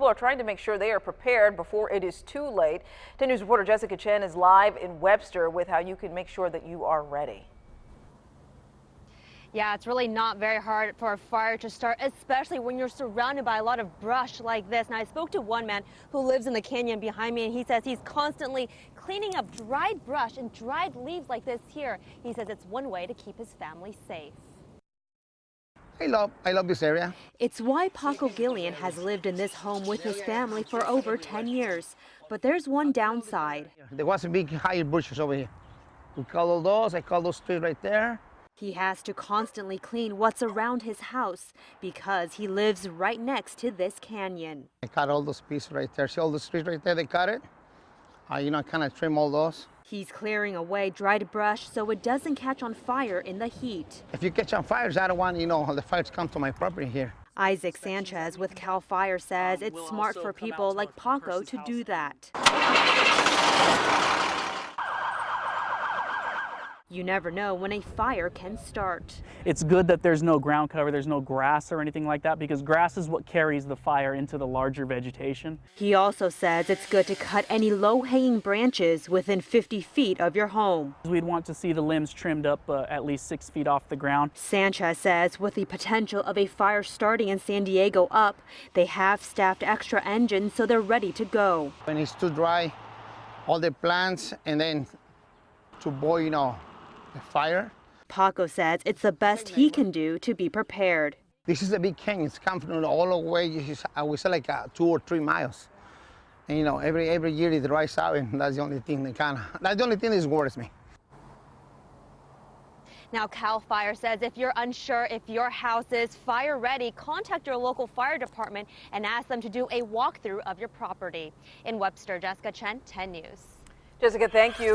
are trying to make sure they are prepared before it is too late. 10 News reporter Jessica Chen is live in Webster with how you can make sure that you are ready. Yeah, it's really not very hard for a fire to start, especially when you're surrounded by a lot of brush like this. Now, I spoke to one man who lives in the canyon behind me, and he says he's constantly cleaning up dried brush and dried leaves like this here. He says it's one way to keep his family safe. I love this area. It's why Paco Gillian has lived in this home with his family for over 10 years. But there's one downside. There was a big high bushes over here. We call all those, I call those trees right there. He has to constantly clean what's around his house because he lives right next to this canyon. I cut all those pieces right there. See all those trees right there, they cut it. I kind of trim all those. He's clearing away dried brush so it doesn't catch on fire in the heat. If you catch on fires, I don't want, the fires come to my property here. Isaac Sanchez with CAL FIRE says it's smart for people like Paco to do that. You never know when a fire can start. It's good that there's no ground cover, there's no grass or anything like that, because grass is what carries the fire into the larger vegetation. He also says it's good to cut any low-hanging branches within 50 feet of your home. We'd want to see the limbs trimmed up at least 6 feet off the ground. Sanchez says with the potential of a fire starting in San Diego up, they have staffed extra engines so they're ready to go. When it's too dry, all the plants, and then to boil, the fire. Paco says it's the best he can do to be prepared. This is a big canyon. It's come from all the way, I would say, like 2 or 3 miles. And every year it dries out, and that's the only thing that worries me. Now, CAL FIRE says if you're unsure if your house is fire ready, contact your local fire department and ask them to do a walkthrough of your property. In Webster, Jessica Chen, 10 News. Jessica, thank you.